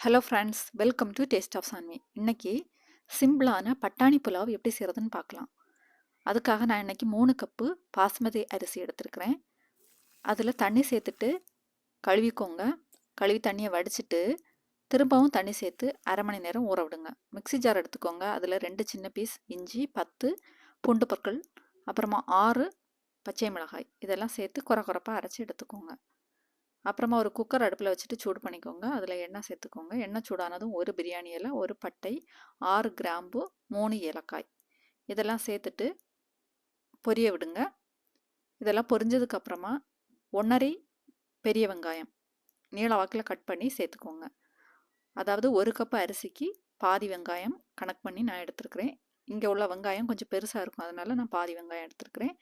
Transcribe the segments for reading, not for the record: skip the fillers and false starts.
Hello friends, welcome to taste of Sanvi. இன்னைக்கு சிம்பிளான பட்டாணி புலாவ் எப்படி செய்கிறதுன்னு பார்க்கலாம். அதுக்காக நான் இன்னைக்கு 3 கப்பு பாஸ்மதி அரிசி எடுத்துருக்கிறேன். அதில் தண்ணி சேர்த்துட்டு கழுவிக்கோங்க. கழுவி தண்ணியை வடிச்சிட்டு திரும்பவும் தண்ணி சேர்த்து அரை மணி நேரம் ஊற விடுங்க. மிக்ஸி ஜார் எடுத்துக்கோங்க. அதில் 2 சின்ன பீஸ் இஞ்சி, 10 பூண்டு பற்கள், அப்புறமா 6 பச்சை மிளகாய் இதெல்லாம் சேர்த்து குறப்பாக அரைச்சி எடுத்துக்கோங்க. அப்புறமா ஒரு குக்கர் அடுப்பில் வச்சுட்டு சூடு பண்ணிக்கோங்க. அதில் எண்ணெய் சேர்த்துக்கோங்க. எண்ணெய் சூடானதும் ஒரு பிரியாணி இலை, ஒரு பட்டை, 6 கிராம்பு, 3 ஏலக்காய் இதெல்லாம் சேர்த்துட்டு பொரிய விடுங்க. இதெல்லாம் பொரிஞ்சதுக்கப்புறமா 1½ பெரிய வெங்காயம் நீள வாக்கில் கட் பண்ணி சேர்த்துக்கோங்க. அதாவது 1 கப்பு அரிசிக்கு பாதி வெங்காயம் கணக்கு பண்ணி நான் எடுத்துருக்கிறேன். இங்கே உள்ள வெங்காயம் கொஞ்சம் பெருசாக இருக்கும், அதனால நான் பாதி வெங்காயம் எடுத்துருக்கிறேன்.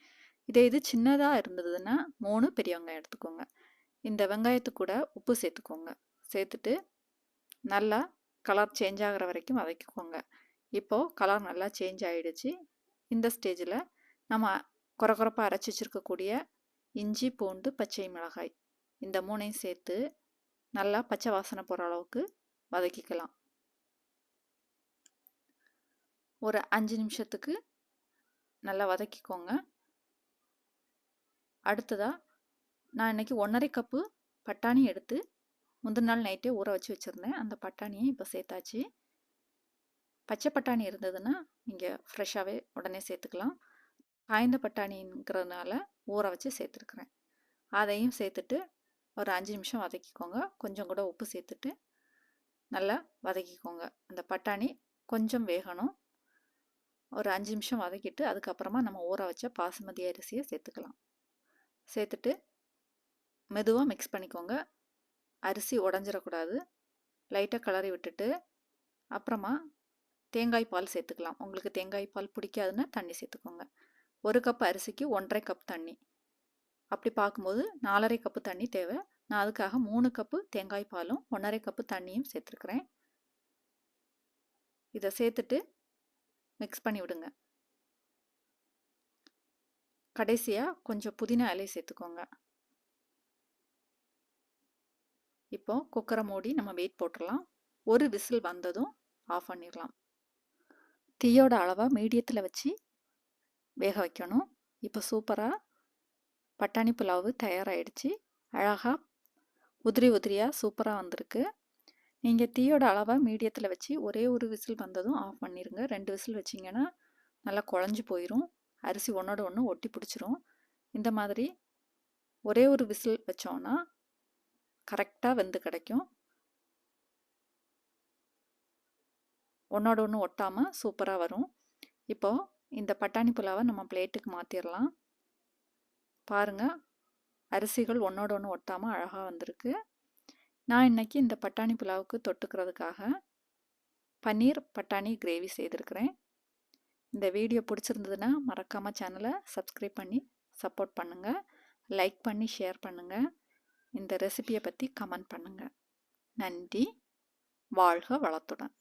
இது சின்னதாக இருந்ததுன்னா 3 பெரிய வெங்காயம் எடுத்துக்கோங்க. இந்த வெங்காயத்து கூட உப்பு சேர்த்துக்கோங்க. சேர்த்துட்டு நல்லா கலர் சேஞ்ச் ஆகிற வரைக்கும் வதக்கிக்கோங்க. இப்போது கலர் நல்லா சேஞ்ச் ஆகிடுச்சு. இந்த ஸ்டேஜில் நம்ம குறப்பாக அரைச்சி வச்சுருக்கக்கூடிய இஞ்சி, பூண்டு, பச்சை மிளகாய் இந்த 3ஐயும் சேர்த்து நல்லா பச்சை வாசனை போகிற அளவுக்கு வதக்கிக்கலாம். ஒரு 5 நிமிஷத்துக்கு நல்லா வதக்கிக்கோங்க. அடுத்ததாக நான் இன்றைக்கி 1½ கப்பு பட்டாணி எடுத்து முந்தின நாள் நைட்டே ஊற வச்சு வச்சுருந்தேன். அந்த பட்டாணியை இப்போ சேர்த்தாச்சு. பச்சை பட்டாணி இருந்ததுன்னா நீங்கள் ஃப்ரெஷ்ஷாகவே உடனே சேர்த்துக்கலாம். காய்ந்த பட்டாணிங்கிறதுனால ஊற வச்சு சேர்த்துருக்குறேன். அதையும் சேர்த்துட்டு ஒரு 5 நிமிஷம் வதக்கிக்கோங்க. கொஞ்சம் கூட உப்பு சேர்த்துட்டு நல்லா வதக்கிக்கோங்க. அந்த பட்டாணி கொஞ்சம் வேகணும். ஒரு 5 நிமிஷம் வதக்கிட்டு அதுக்கப்புறமா நம்ம ஊற வச்ச பாசுமதி அரிசியை சேர்த்துக்கலாம். சேர்த்துட்டு மெதுவாக மிக்ஸ் பண்ணிக்கோங்க. அரிசி உடஞ்சிடக்கூடாது. லைட்டாக கிளறி விட்டுட்டு அப்புறமா தேங்காய் பால் சேர்த்துக்கலாம். உங்களுக்கு தேங்காய் பால் பிடிக்காதுன்னா தண்ணி சேர்த்துக்கோங்க. 1 கப் அரிசிக்கு 1½ கப் தண்ணி. அப்படி பார்க்கும்போது 4½ கப்பு தண்ணி தேவை. நான் அதுக்காக 3 கப்பு தேங்காய் பாலும் 1½ கப்பு தண்ணியும் சேர்த்துருக்குறேன். இதை சேர்த்துட்டு மிக்ஸ் பண்ணி விடுங்க. கடைசியாக கொஞ்சம் புதினா இலை சேர்த்துக்கோங்க. இப்போ குக்கரை மூடி நம்ம வெயிட் போட்டுடலாம். ஒரு விசில் வந்ததும் ஆஃப் பண்ணிடலாம். தீயோட அளவை மீடியத்தில் வச்சு வேக வைக்கணும். இப்போ சூப்பராக பட்டாணி புலாவு தயாராகிடுச்சு. அழகாக உதிரியாக சூப்பராக வந்திருக்கு. நீங்கள் தீயோட அளவை மீடியத்தில் வச்சு ஒரே ஒரு விசில் வந்ததும் ஆஃப் பண்ணிடுங்க. 2 விசில் வச்சிங்கன்னா நல்லா குழஞ்சி போயிடும். அரிசி ஒன்றோட ஒன்று ஒட்டி பிடிச்சிரும். இந்த மாதிரி ஒரே ஒரு விசில் வச்சோன்னா கரெக்டாக வெந்து கிடைக்கும். ஒன்றோட ஒன்று ஒட்டாமல் சூப்பராக வரும். இப்போது இந்த பட்டாணி புலாவை நம்ம பிளேட்டுக்கு மாற்றிடலாம். பாருங்கள், அரிசிகள் ஒன்றோட ஒன்று ஒட்டாமல் அழகாக வந்திருக்கு. நான் இன்றைக்கி இந்த பட்டாணி புலாவுக்கு தொட்டுக்கிறதுக்காக பன்னீர் பட்டாணி கிரேவி செய்திருக்கிறேன். இந்த வீடியோ பிடிச்சிருந்ததுன்னா மறக்காமல் சேனலை சப்ஸ்கிரைப் பண்ணி சப்போர்ட் பண்ணுங்கள். லைக் பண்ணி ஷேர் பண்ணுங்கள். இந்த ரெசிபியை பற்றி கமெண்ட் பண்ணுங்கள். நன்றி. வாழ்க வளத்துடன்.